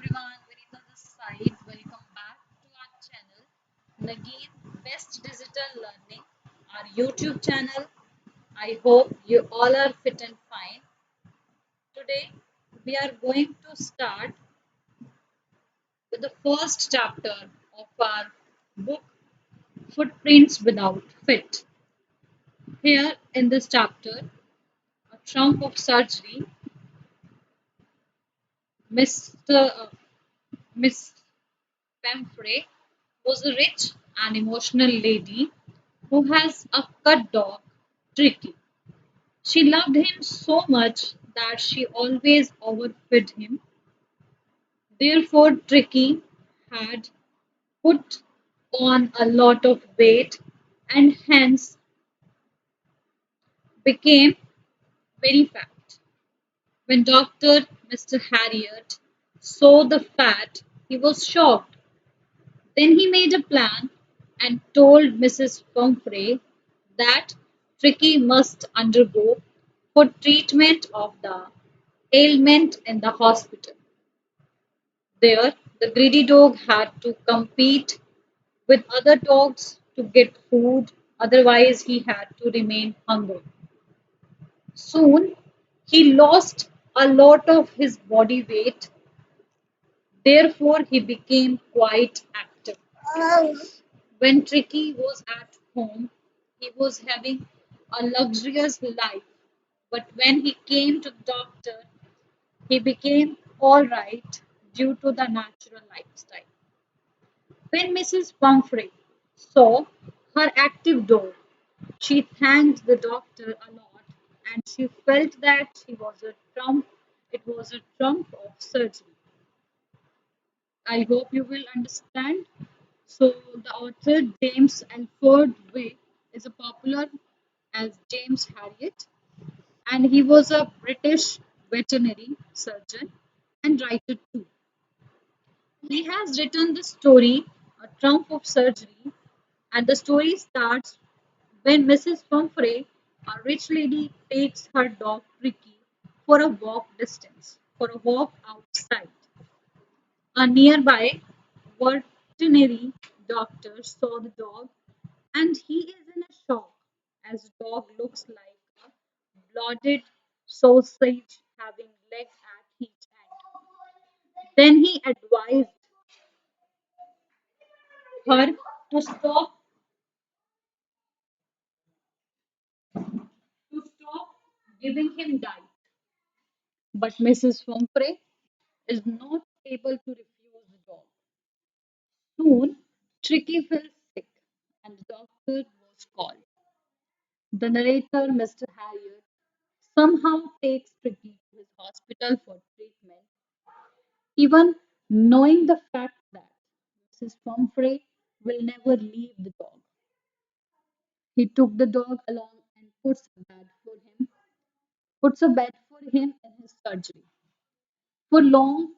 everyone, Vinita this side. Welcome back to our channel, Nagin Best Digital Learning, our YouTube channel. I hope you all are fit and fine. Today, we are going to start with the first chapter of our book, Footprints Without Fit. Here in this chapter, a trump of surgery, Mr. Miss Pamphray was a rich and emotional lady who has a cut dog, Tricky. She loved him so much that she always overfed him. Therefore, Tricky had put on a lot of weight and hence became very fat. When Dr. Mr. Harriet saw the fat, he was shocked. Then he made a plan and told Mrs. Pumphrey that Tricky must undergo for treatment of the ailment in the hospital. There, the greedy dog had to compete with other dogs to get food, otherwise, he had to remain hungry. Soon, he lost a lot of his body weight, therefore, he became quite active. When Tricky was at home, he was having a luxurious life, but when he came to the doctor, he became all right due to the natural lifestyle. When Mrs. Pumphrey saw her active dog, she thanked the doctor a lot and she felt that it was a trump of surgery. I hope you will understand. So, the author James Alford Way is a popular as James Harriet, and he was a British veterinary surgeon and writer too. He has written the story A Trump of Surgery, and the story starts when Mrs. Pumphrey, a rich lady, takes her dog Ricky for a walk outside. A nearby veterinary doctor saw the dog and he is in a shock as the dog looks like a bloated sausage having legs at each end. Then he advised her to stop giving him diet. But Mrs. Humphrey is not able to refuse the dog. Soon, Tricky fell sick and the doctor was called. The narrator, Mr. Harriet, somehow takes Tricky to his hospital for treatment, even knowing the fact that Mrs. Pumphrey will never leave the dog. He took the dog along and puts a bed for him in his surgery. For long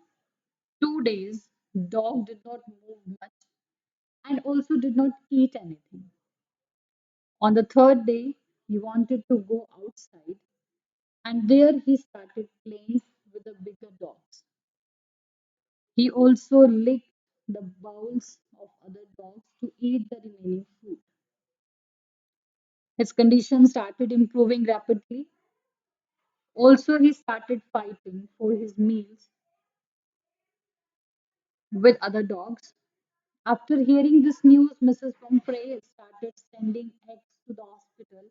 2 days, dog did not move much and also did not eat anything. On the third day, he wanted to go outside, and there he started playing with the bigger dogs. He also licked the bowls of other dogs to eat the remaining food. His condition started improving rapidly. Also, he started fighting for his meals with other dogs. After hearing this news, Mrs. Pumphrey started sending eggs to the hospital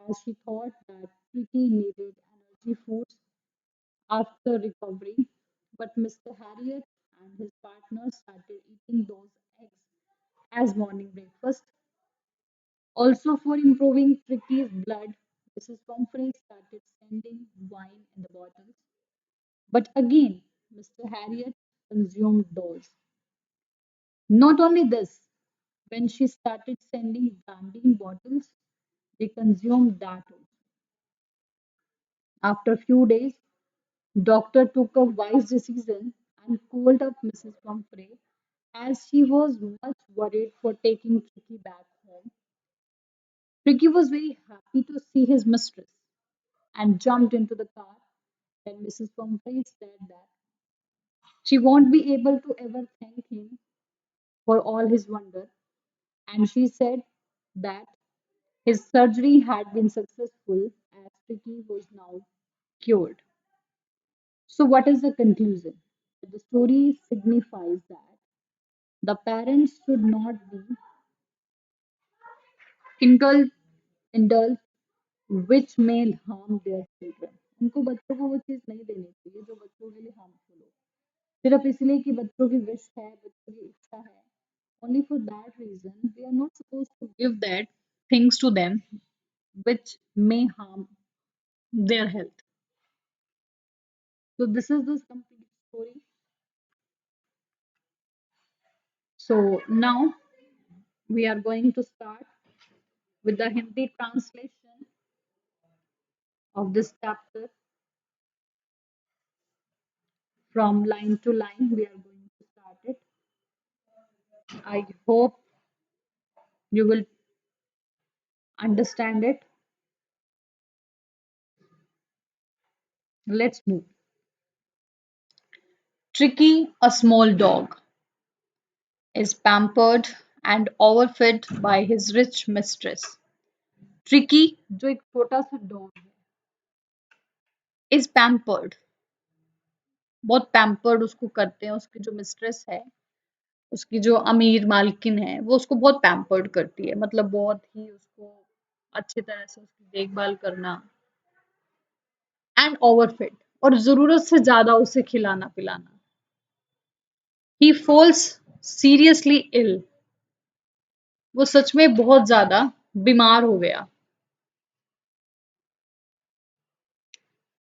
as she thought that Pretty needed energy foods after recovery. But Mr. Harriet and his partner started eating those eggs as morning breakfast. Also, for improving Tricky's blood, Mrs. Pumphrey started sending wine in the bottles. But again, Mr. Harriet consumed those. Not only this, when she started sending brandy in bottles, they consumed that also. After a few days, doctor took a wise decision and called up Mrs. Pumphrey as she was much worried for taking Tricky back home. Tricky was very happy to see his mistress and jumped into the car. Then Mrs. Pumphrey said that She won't be able to ever thank him for all his wonder, and she said that his surgery had been successful as Tricky was now cured. So, what is the conclusion? The story signifies that the parents should not be indulged, indulged which may harm their children. उनको बच्चों को वो चीज़ नहीं देनी चाहिए जो बच्चों के लिए हार्मफुल हो, सिर्फ इसलिए कि बच्चों की विश है, बच्चों की इच्छा है. Only for that reason, we are not supposed to give that things to them which may harm their health. So this is the complete story. So now we are going to start with the Hindi translation of this chapter from line to line. We are going to start it. I hope you will understand it. Let's move. Tricky, a small dog, is pampered and overfed by his rich mistress. Tricky, जो एक छोटा सा dog है, is pampered. बहुत pampered उसको करते हैं, उसकी जो मिस्ट्रेस है, उसकी जो अमीर मालकिन है, वो उसको बहुत पैम्पर्ड करती है, मतलब बहुत ही उसको अच्छी तरह से उसकी देखभाल करना. एंड ओवरफिट, और जरूरत से ज्यादा उसे खिलाना पिलाना. ही फॉल्स सीरियसली इल, वो सच में बहुत ज्यादा बीमार हो गया.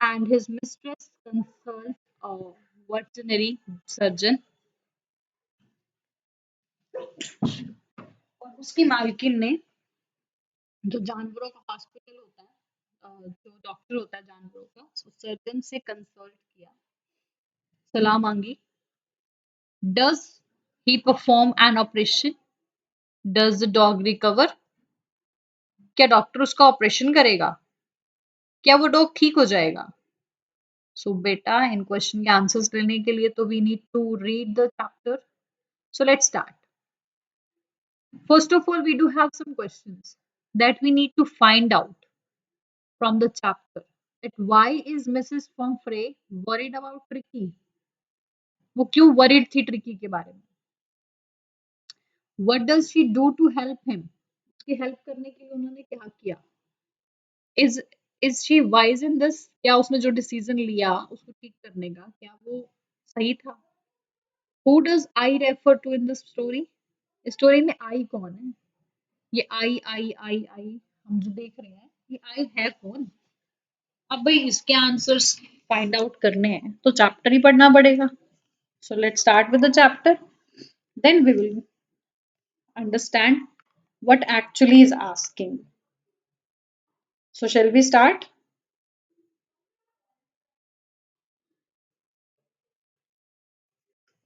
And his mistress consult a veterinary surgeon, और उसकी मालकिन ने जो जानवरों का हॉस्पिटल होता है, जो डॉक्टर होता है जानवरों का, सर्जन से कंसल्ट किया, सलाह मांगी. Does he perform an operation, does the dog recover, क्या डॉक्टर उसका ऑपरेशन करेगा, क्या वो डॉग ठीक हो जाएगा. सो बेटा, इन क्वेश्चन के आंसर्स लेने के लिए तो we need to read the chapter. So let's start. First of all, we do have some questions that we need to find out from the chapter. That why is Mrs. Pomfrey worried about Tricky? वो क्यों worried थी tricky के बारे में? What does she do to help him? उसकी help करने के लिए उन्होंने क्या किया? Is is she wise in this? क्या उसने जो डिसीजन लिया उसको ठीक करने का, क्या वो सही था? Who does I refer to in this story? इस स्टोरी में I कौन है? ये I हम जो देख रहे हैं, ये I है कौन? अब भाई इसके आंसर्स फाइंड आउट करने हैं तो चैप्टर ही पढ़ना पड़ेगा. So let's start with the chapter, then we will understand what actually is asking. So shall we start?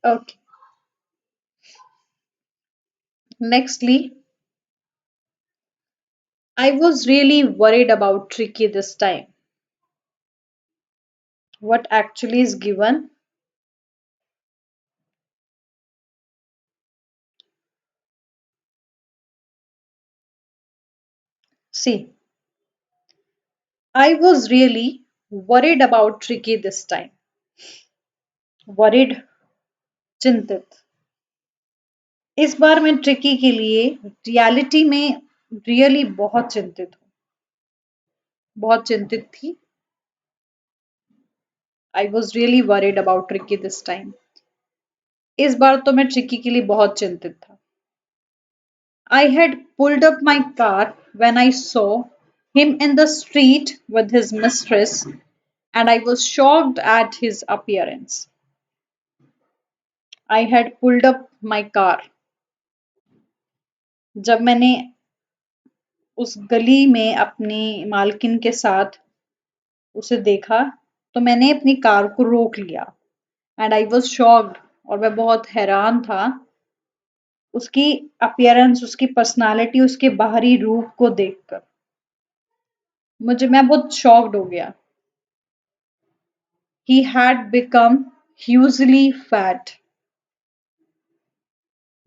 Okay. Nextly, I was really worried about Tricky this time. What actually is given? See, I was really worried about Tricky this time. Worried, चिंतित. इस बार मैं tricky के लिए reality में really बहुत चिंतित हूँ. बहुत चिंतित थी. I was really worried about tricky this time. इस बार तो मैं ट्रिकी के लिए बहुत चिंतित था. I had pulled up my car when I saw him in the street with his mistress, and I was shocked at his appearance. I had pulled up my car. जब मैंने उस गली में अपनी मालकिन के साथ उसे देखा तो मैंने अपनी कार को रोक लिया. एंड आई वॉज शॉक्ड, और मैं बहुत हैरान था उसकी अपीयरेंस, उसकी पर्सनालिटी, उसके बाहरी रूप को देखकर. मैं बहुत शॉक्ड हो गया. He had become hugely fat,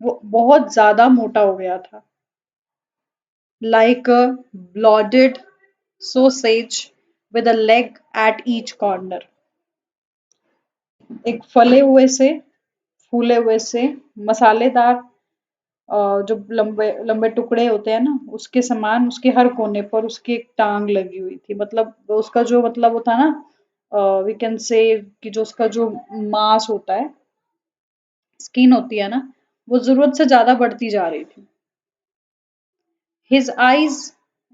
वो बहुत ज्यादा मोटा हो गया था। Like a ब्लॉडेड sausage with a leg at each corner, एक फले हुए से, फूले हुए से, मसालेदार जो लंबे लंबे टुकड़े होते हैं ना, उसके समान उसके हर कोने पर उसकी एक टांग लगी हुई थी। मतलब उसका जो मतलब वो था ना, वी कैन से कि जो उसका जो मांस होता है, स्किन होती है ना, वो जरूरत से ज्यादा बढ़ती जा रही थी। हिज आईज,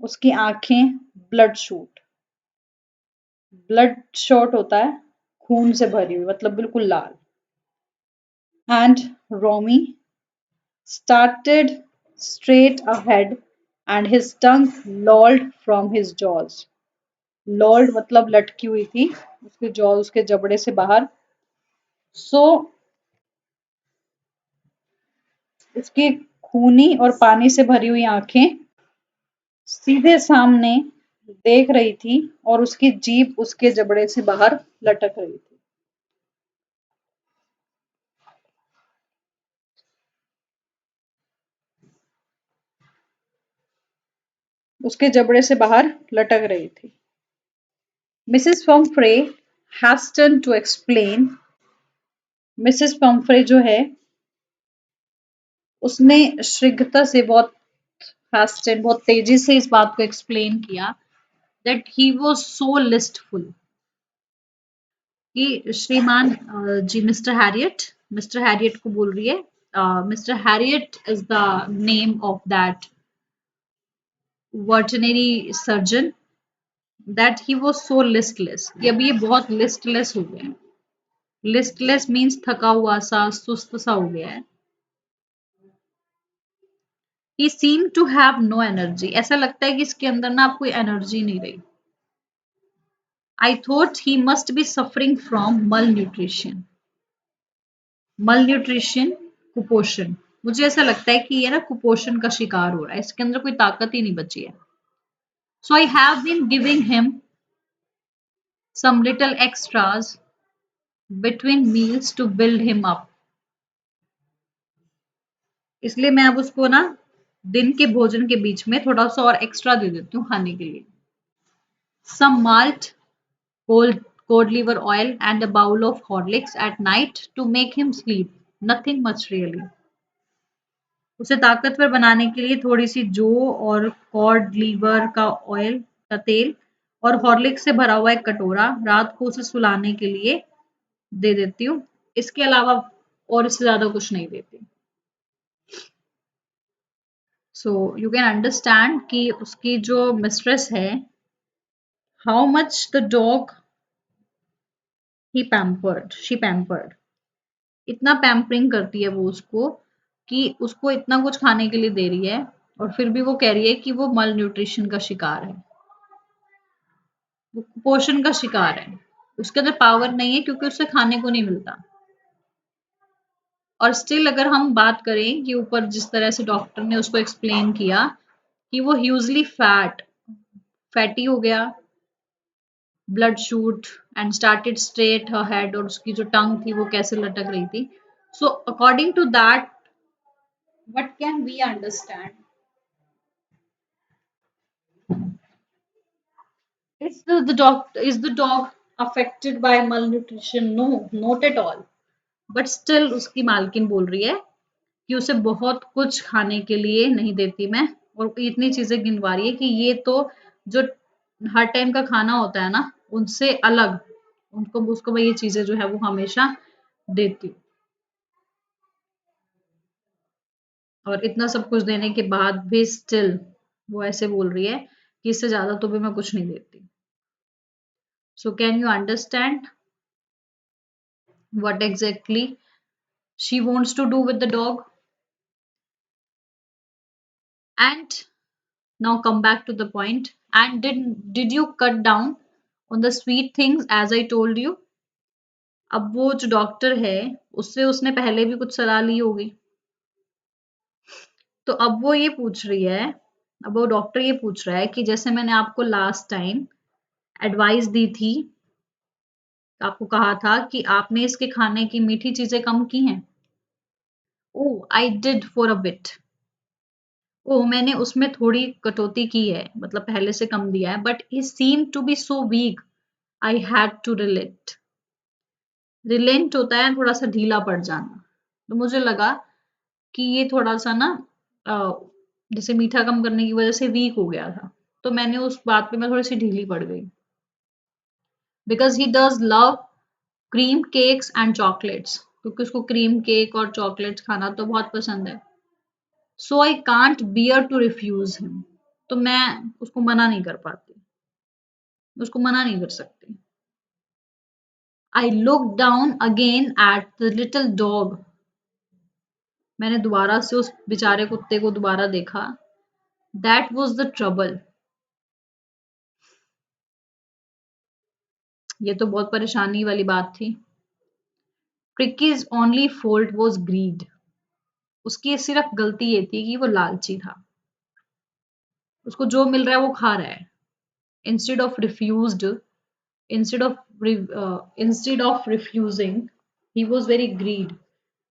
उसकी आंखें, ब्लड शूट, ब्लड शॉट होता है खून से भरी हुई, मतलब बिल्कुल लाल। And Romy started straight ahead and his tongue lolled from his jaws. Lolled मतलब लटकी हुई थी, उसके jaws उसके जबड़े से बाहर। सो उसकी खूनी और पानी से भरी हुई आंखें सीधे सामने देख रही थी और उसकी जीभ उसके जबड़े से बाहर लटक रही थी। उसके जबड़े से बाहर लटक रही थी। Mrs Pumphrey hasten to explain, Mrs Pumphrey जो है उसने शीघ्रता से, बहुत फास्ट, बहुत तेजी से इस बात को एक्सप्लेन किया दैट ही वाज सो लिस्टफुल, कि श्रीमान जी मिस्टर हैरियट को बोल रही है, Mr Herriot is the name of that veterinary surgeon, that he was so listless, कि अभी ये बहुत लिस्टलेस हो गए हैं। लिस्टलेस मीन्स थका हुआ सा, सुस्त सा हो गया है। He seem to have no energy, ऐसा लगता है कि इसके अंदर ना आप कोई एनर्जी नहीं रही। I thought he must be suffering from malnutrition. Malnutrition, कुपोषण। मुझे ऐसा लगता है कि ये ना कुपोषण का शिकार हो रहा है, इसके अंदर कोई ताकत ही नहीं बची है। So I have been giving him some little extras between meals to build him up. इसलिए मैं अब उसको ना दिन के भोजन के बीच में थोड़ा सा और एक्स्ट्रा दे देती हूँ खाने के लिए। Some malt, cold cod liver oil and a bowl of Horlicks at night to make him sleep. Nothing much really. उसे ताकतवर बनाने के लिए थोड़ी-सी जौ और कॉड लीवर का ऑयल का तेल और हॉर्लिक्स से भरा हुआ एक कटोरा रात को उसे सुलाने के लिए दे देती हूँ। इसके अलावा और इससे ज़्यादा कुछ नहीं देती। सो यू कैन अंडरस्टैंड कि उसकी जो मिस्ट्रेस है, how much the dog she pampered, इतना पैम्परिंग करती है वो उसको, कि उसको इतना कुछ खाने के लिए दे रही है और फिर भी वो कह रही है कि वो मल न्यूट्रिशन का शिकार है, वो कुपोषण का शिकार है। उसके अंदर पावर नहीं है क्योंकि उसे खाने को नहीं मिलता। और स्टिल अगर हम बात करें कि ऊपर जिस तरह से डॉक्टर ने उसको एक्सप्लेन किया कि वो ह्यूजली फैटी हो गया, blood shoot and started straight her head, और उसकी जो टंग थी वो कैसे लटक रही थी। So according to that what can we understand, is the dog affected by malnutrition? No, not at all. But still उसकी मालकिन बोल रही है कि उसे बहुत कुछ खाने के लिए नहीं देती मैं, और इतनी चीजें गिनवा रही है कि ये तो जो हर टाइम का खाना होता है ना, उनसे अलग उनको उसको मैं ये चीजें जो है वो हमेशा देती हूँ। और इतना सब कुछ देने के बाद भी स्टिल वो ऐसे बोल रही है कि इससे ज्यादा तो भी मैं कुछ नहीं देती। So can you understand what exactly she wants to do with the dog? And now come back to the point. And did you cut down on the sweet things as I told you? अब वो जो doctor है उससे उसने पहले भी कुछ सलाह ली होगी, तो अब वो ये पूछ रही है, अब वो डॉक्टर ये पूछ रहा है कि जैसे मैंने आपको लास्ट टाइम एडवाइस दी थी आपको कहा था कि आपने इसके खाने की मीठी चीजें कम की हैं। Oh I did for a bit. Oh मैंने उसमें थोड़ी कटौती की है, मतलब पहले से कम दिया है, but he seem to be so weak I had to relate. Relent होता है थोड़ा सा ढीला पड़ जाना, तो मुझे लगा कि ये थोड़ा सा ना अ, जैसे मीठा कम करने की वजह से वीक हो गया था, तो मैंने उस बात पे मैं थोड़ी सी ढीली पड़ गई। Because he does love cream cakes and chocolates, क्योंकि उसको क्रीम केक और चॉकलेट्स खाना तो बहुत पसंद है। So I can't bear to refuse him, तो मैं उसको मना नहीं कर पाती, उसको मना नहीं कर सकती। I look down again at the little dog, मैंने दोबारा से उस बेचारे कुत्ते को दोबारा देखा। दैट वॉज द ट्रबल, ये तो बहुत परेशानी वाली बात थी। क्रिकीज ओनली फॉल्ट वॉज ग्रीड, उसकी सिर्फ गलती ये थी कि वो लालची था, उसको जो मिल रहा है वो खा रहा है। Instead of refused instead of instead of refusing, he was very greed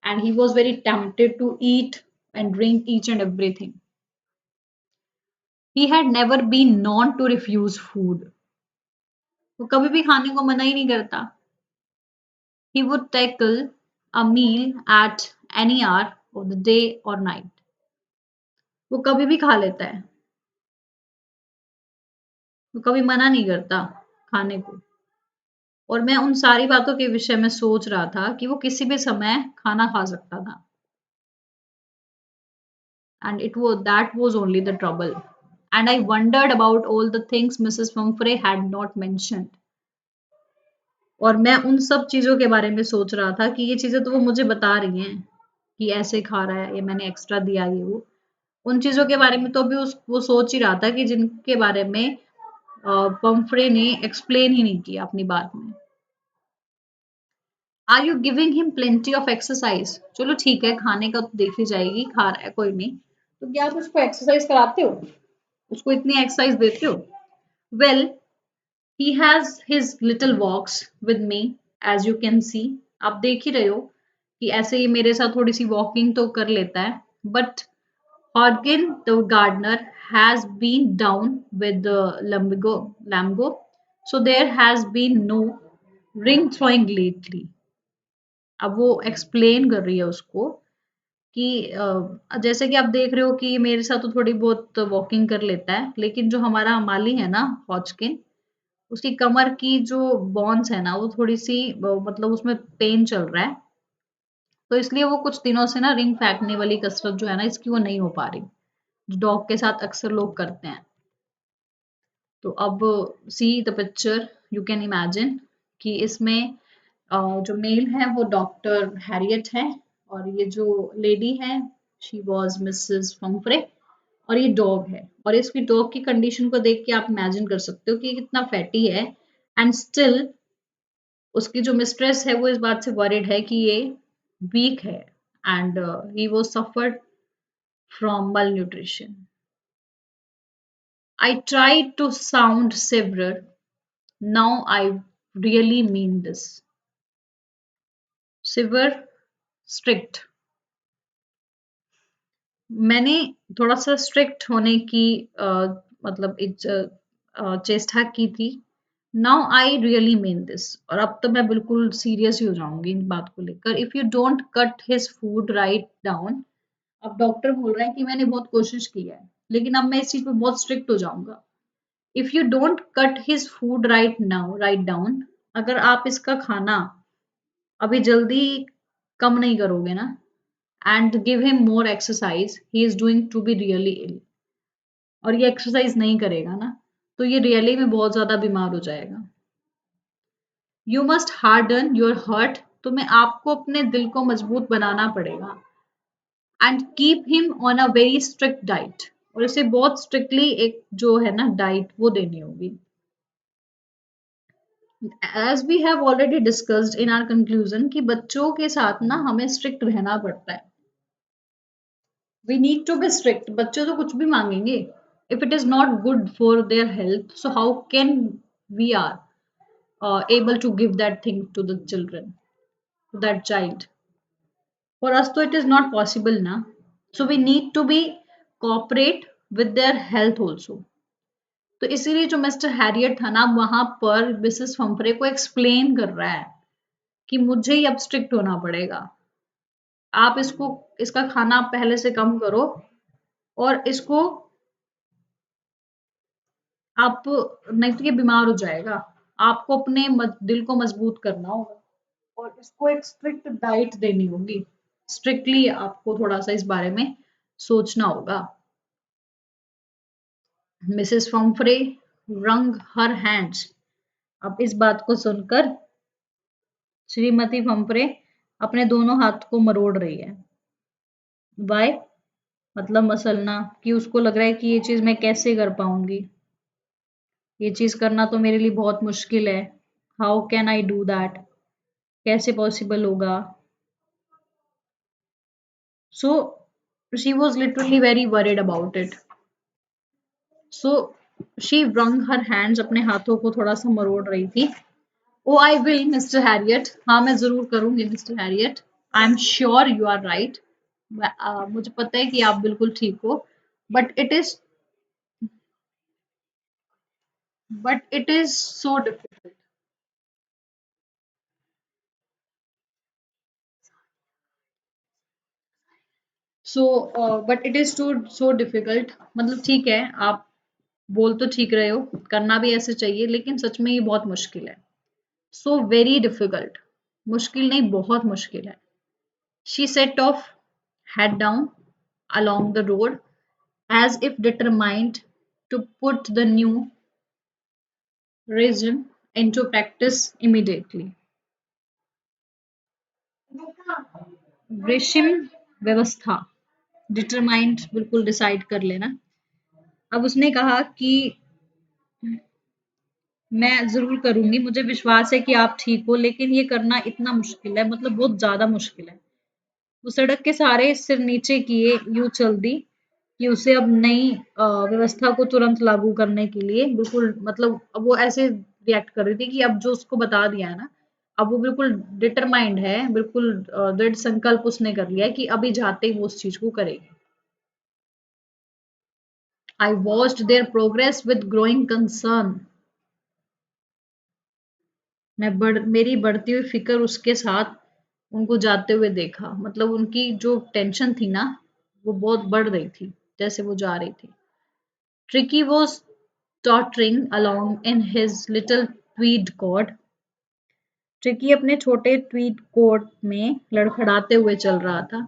and he was very tempted to eat and drink each and everything. He had never been known to refuse food, वो कभी भी खाने को मना ही नहीं करता। He would tackle a meal at any hour of the day or night, वो कभी भी खा लेता है, वो कभी मना नहीं करता खाने को। और मैं उन सारी बातों के विषय में सोच रहा था कि वो किसी भी समय खाना खा सकता था। And it was that was only the trouble. And I wondered about all the things Mrs. Pumphrey had not mentioned. और मैं उन सब चीजों के बारे में सोच रहा था कि ये चीजें तो वो मुझे बता रही हैं कि ऐसे खा रहा है, ये मैंने एक्स्ट्रा दिया, ये वो। उन चीजों के बारे में तो अभी वो सोच ही रहा था कि जिनके बारे में पम्फ्रे ने एक्सप्लेन ही नहीं किया अपनी बात में। Are you giving him plenty of exercise, चलो ठीक है खाने का तो देखी जाएगी, खा रहा है कोई नहीं, तो क्या आप उसको एक्सरसाइज कराते हो, उसको इतनी एक्सरसाइज देते हो? Well he has his little walks with me, as you can see, आप देख ही रहे हो कि ऐसे ही मेरे साथ थोड़ी सी वॉकिंग तो कर लेता है। But Hodgkin the gardener has been down with lumbago, so there has been no ring throwing lately. अब वो एक्सप्लेन कर रही है उसको कि जैसे कि आप देख रहे हो कि ये मेरे साथ तो थोड़ी बहुत वॉकिंग कर लेता है, लेकिन जो हमारा माली है ना हॉजकिन, उसकी कमर की जो बोन्स है ना वो थोड़ी सी मतलब उसमें पेन चल रहा है, तो इसलिए वो कुछ दिनों से ना रिंग फेंकने वाली कसरत जो है ना इसकी वो नहीं हो पा रही, जो डॉग के साथ अक्सर लोग करते हैं। तो अब see the picture, you can imagine कि इसमें जो मेल है वो डॉक्टर हैरियट है, और ये जो लेडी है शी वॉज मिसेस फम्फ्रे, और ये डॉग है। और इसकी डॉग की कंडीशन को देख के आप इमेजिन कर सकते हो कि ये कितना फैटी है, एंड स्टिल उसकी जो मिस्ट्रेस है वो इस बात से वरिड है कि ये वीक है, एंड ही वो suffered from malnutrition. I try to sound severe, now I really mean this. Severe, strict, मैंने थोड़ा सा स्ट्रिक्ट होने की मतलब चेष्टा की थी। Now I really mean this, और अब तो मैं बिल्कुल सीरियस ही हो जाऊंगी इन बात को लेकर। If you don't cut his food write down, अब डॉक्टर बोल रहा है कि मैंने बहुत कोशिश की है, लेकिन अब मैं इस चीज पे बहुत स्ट्रिक्ट हो जाऊंगा। If you don't cut his food write down, अगर आप इसका खाना अभी जल्दी कम नहीं करोगे ना, and give him more exercise, he is doing to be really ill, और ये एक्सरसाइज नहीं करेगा ना, तो ये रियली में बहुत ज्यादा बीमार हो जाएगा। You must harden your heart, तुम्हें आपको अपने दिल को मजबूत बनाना पड़ेगा, and keep him on a very strict diet, और इसे बहुत स्ट्रिक्टली एक जो है ना डाइट वो देनी होगी। As we have already discussed in our conclusion कि बच्चों के साथ ना हमें स्ट्रिक्ट रहना पड़ता है। We need to be strict, बच्चे तो कुछ भी मांगेंगे। If it is not good for their health, so how can we are, able to give that thing to the children, to that child. For us, तो it is not possible ना. So we need to be cooperate with their health also. तो इसीलिए जो mister Harriet था ना वहां पर Mrs Humphrey को एक्सप्लेन कर रहा है कि मुझे ही अब स्ट्रिक्ट होना पड़ेगा। आप इसको इसका खाना पहले से कम करो और इसको आप नहीं तो ये बीमार हो जाएगा। आपको अपने दिल को मजबूत करना होगा और इसको एक स्ट्रिक्ट डाइट देनी होगी। स्ट्रिक्टली आपको थोड़ा सा इस बारे में सोचना होगा। Mrs Pumphrey wrung her hands. अब इस बात को सुनकर श्रीमती फम्फ्रे अपने दोनों हाथ को मरोड़ रही है। वाई मतलब मसलना, कि उसको लग रहा है कि ये चीज मैं कैसे कर पाऊंगी, ये चीज करना तो मेरे लिए बहुत मुश्किल है। How can I do that, कैसे पॉसिबल होगा। So she was literally very worried about it. So she wrung her hands, अपने हाथों को थोड़ा सा मरोड़ रही थी। Oh I will Mister Harriet, हाँ मैं जरूर करूंगी Mister Harriet. I am sure you are right, मुझे पता है कि आप बिल्कुल ठीक हो। But it is but it is so difficult. So but it is so difficult, मतलब ठीक है आप बोल तो ठीक रहे हो, करना भी ऐसे चाहिए, लेकिन सच में ये बहुत मुश्किल है। सो वेरी डिफिकल्ट, मुश्किल नहीं बहुत मुश्किल है। She said of head down along the road as if determined to put the new regime into practice immediately. रेशिम व्यवस्था, डिटरमाइंड बिल्कुल डिसाइड कर लेना। अब उसने कहा कि मैं जरूर करूंगी, मुझे विश्वास है कि आप ठीक हो, लेकिन ये करना इतना मुश्किल है, मतलब बहुत ज्यादा मुश्किल है। वो सड़क के सारे सिर नीचे किए यूं चल दी कि उसे अब नई व्यवस्था को तुरंत लागू करने के लिए बिल्कुल, मतलब अब वो ऐसे रिएक्ट कर रही थी कि अब जो उसको बता दिया है ना, अब वो बिल्कुल डिटरमाइंड है, बिल्कुल दृढ़ संकल्प उसने कर लिया है कि अभी जाते ही वो उस चीज को करेगी। I watched there progress with growing concern, मेरी बढ़ती हुई फिक्र उसके साथ उनको जाते हुए देखा, मतलब उनकी जो टेंशन थी ना वो बहुत बढ़ रही थी जैसे वो जा रही थी। Tricky was tottering along in his little tweed coat. Tricky अपने छोटे ट्वीड कोट में लड़खड़ाते हुए चल रहा था।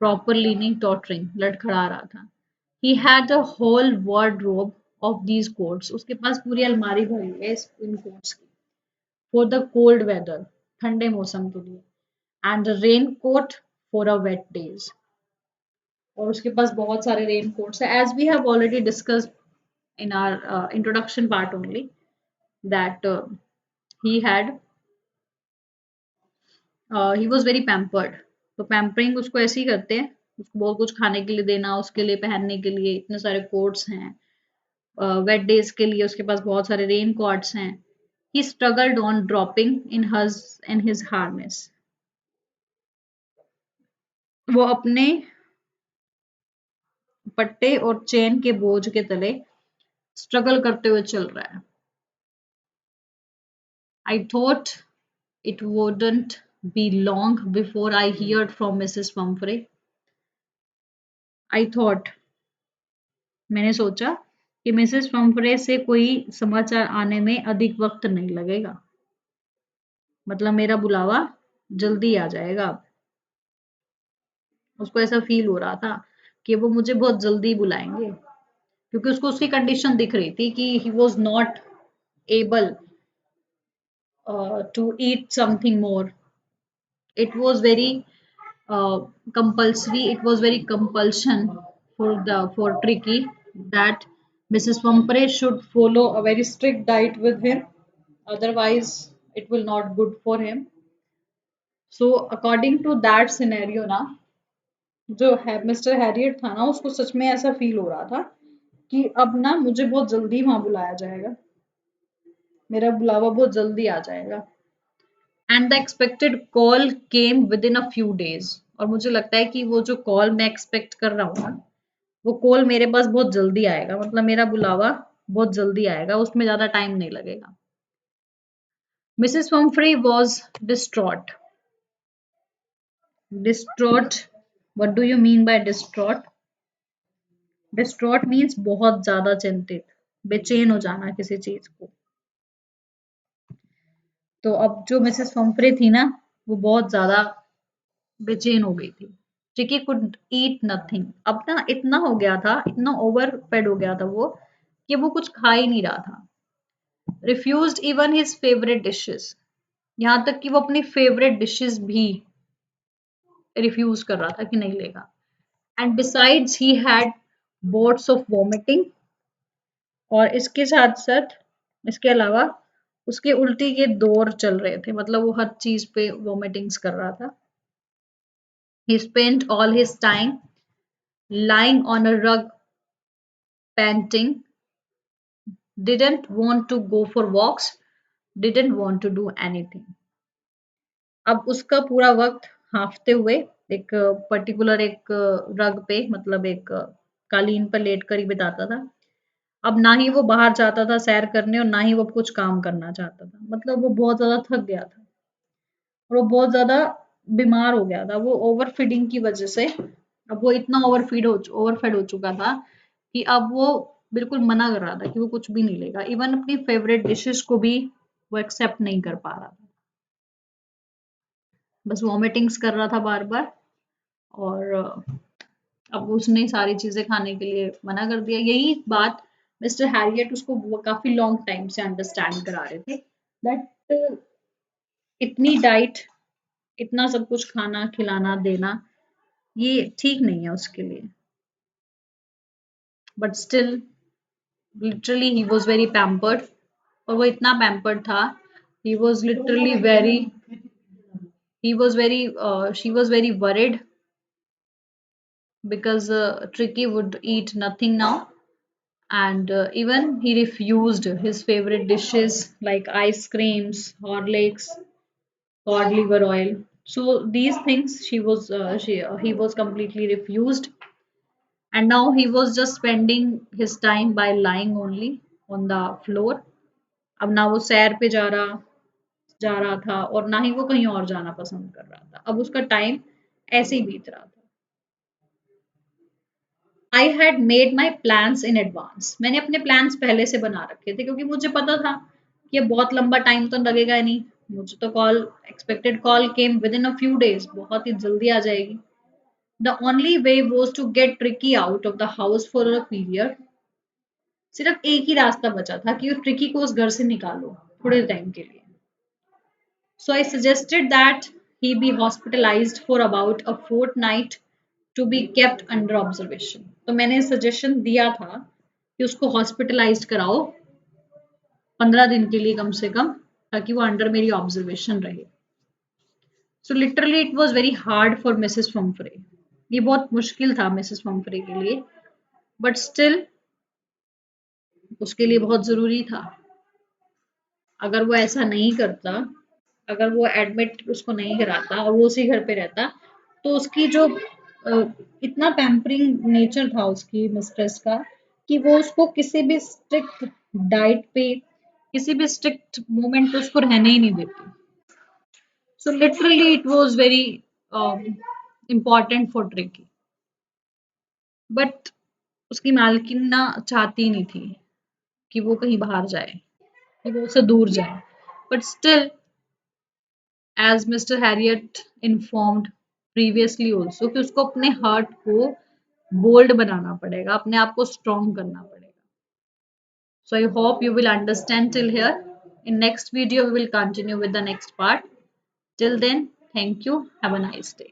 प्रॉपरली नहीं, टॉटरिंग, लड़खड़ा रहा था। He had a whole wardrobe of these coats. उसके पास पूरी अलमारी भरी हुई है इन कोट्स की। For the cold weather, ठंडे मौसम के लिए। And a raincoat for a wet days. और उसके पास बहुत सारे रेन कोट्स है। As we have already discussed in our introduction part only, that he had he was very pampered। तो पैम्परिंग उसको ऐसे ही करते हैं, उसको बहुत कुछ खाने के लिए देना, उसके लिए पहनने के लिए इतने सारे कोट्स हैं, वेट डेज के लिए उसके पास बहुत सारे रेन कोट्स हैं। He struggled on dropping in his harness. वो अपने पट्टे और चेन के बोझ के तले स्ट्रगल करते हुए चल रहा है। I thought it wouldn't be long before I heard from Mrs. Pumphrey. I thought, मैंने सोचा कि मिसेस पम्फ्रे से कोई समाचार आने में अधिक वक्त नहीं लगेगा, मतलब मेरा बुलावा जल्दी आ जाएगा। उसको ऐसा फील हो रहा था कि वो मुझे बहुत जल्दी बुलाएंगे, क्योंकि उसको उसकी कंडीशन दिख रही थी कि he was not able to eat something more. It was very compulsory. It was very compulsion for Tricky that Mrs. Pumphrey should follow a very strict diet with him. Otherwise, it will not good for him. So according to that scenario ना, जो है Mr Harriet था ना, उसको सच में ऐसा feel हो रहा था कि अब ना मुझे बहुत जल्दी वहां बुलाया जाएगा। मेरा बुलावा बहुत जल्दी आ जाएगा। And the expected call came within a few days. और मुझे लगता है कि वो जो कॉल मैं एक्सपेक्ट कर रहा हूँ ना, वो कॉल मेरे पास बहुत जल्दी आएगा, मतलब मेरा बुलावा बहुत जल्दी आएगा, उसमें ज्यादा टाइम नहीं लगेगा। Mrs Humphrey was distraught. Distraught. What do you mean by distraught? Distraught means बहुत ज्यादा चिंतित, बेचैन हो जाना किसी चीज को। तो अब जो मिसेस Humphrey थी ना, वो बहुत ज्यादा बेचैन हो गई थी। चिकी कुड ईट नथिंग। अब ना इतना हो गया था, इतना ओवर फेड हो गया था वो, कि वो कुछ खा ही नहीं रहा था। Refused even his favourite dishes. यहाँ तक कि वो अपनी फेवरेट डिशेस भी रिफ्यूज कर रहा था कि नहीं लेगा। And besides he had boats of vomiting. और इसके साथ साथ, इसके अलावा उसके उल्टी के दौर चल रहे थे, मतलब वो हर चीज पे वॉमिटिंग्स कर रहा था। ही spent all his time lying on a rug panting, didn't want to go for walks, didn't want to do anything. अब उसका पूरा वक्त हांफते हुए एक पर्टिकुलर एक रग पे, मतलब एक कालीन पर लेट कर ही बिताता था। अब ना ही वो बाहर जाता था सैर करने, और ना ही वो कुछ काम करना चाहता था, मतलब वो बहुत ज्यादा थक गया था, और वो बहुत ज्यादा बीमार हो गया था, वो ओवर फीडिंग की वजह से। अब वो इतना ओवरफेड हो चुका था कि अब वो बिल्कुल मना कर रहा था कि वो कुछ भी नहीं लेगा, इवन अपनी फेवरेट डिशेस को भी वो एक्सेप्ट नहीं कर पा रहा था। बस वॉमिटिंग्स कर रहा था बार बार। और अब उसने सारी चीजें खाने के लिए मना कर दिया। यही बात मिस्टर हैरियट उसको काफी लॉन्ग टाइम से अंडरस्टैंड करा रहे थे, दैट इतनी डाइट, इतना सब कुछ खाना खिलाना देना, ये ठीक नहीं है उसके लिए। But still, literally he was very pampered. और वो इतना पैम्पर्ड था, he was literally very he was very she was very worried because Tricky would eat nothing now. And even he refused his favorite dishes like ice creams, Horlicks, cod liver oil. So these things he was completely refused. And now he was just spending his time by lying only on the floor. अब ना वो सैर पे जा रहा था, और ना ही वो कहीं और जाना पसंद कर रहा था। अब उसका टाइम ऐसे ही बीत रहा था। I had made my plans in advance. मैंने अपने प्लान्स पहले से बना रखे थे, क्योंकि मुझे पता था कि अब बहुत लंबा टाइम तो लगेगा ही नहीं। मुझे तो call, expected call came within a few days, बहुत ही जल्दी आ जाएगी। The only way was to get tricky out of the house for a period. सिर्फ एक ही रास्ता बचा था कि उस ट्रिकी को उस घर से निकालो थोड़े टाइम के लिए। So I suggested that he be hospitalized for about a fortnight to be kept under observation. तो मैंने सजेशन दिया था कि उसको हॉस्पिटलाइज्ड कराओ 15 दिन के लिए कम से कम, ताकि वो अंडर मेरी ऑब्जर्वेशन रहे। So literally it was very hard for Mrs Pumphrey. ये बहुत मुश्किल था मिसेस फम्फरे के लिए, बट स्टिल उसके लिए बहुत जरूरी था। अगर वो ऐसा नहीं करता, अगर वो एडमिट उसको नहीं कराता और वो उसी घर पे रहता, तो उसकी जो इतना पैम्परिंग नेचर था उसकी मिस्ट्रेस का, कि वो उसको किसी भी स्ट्रिक्ट डाइट पे, किसी भी स्ट्रिक्ट मूवमेंट पे उसको रहने ही नहीं देती। सो literally it was very important for tricky. But उसकी मालकिन ना चाहती नहीं थी कि वो कहीं बाहर जाए, कि वो उससे दूर जाए। But still, as Mr. Harriet informed previously also, कि उसको अपने हार्ट को बोल्ड बनाना पड़ेगा, अपने आप को स्ट्रॉन्ग करना पड़ेगा। So I hope you will understand till here. In next video, we will continue with the next part. Till then, thank you. Have a nice day.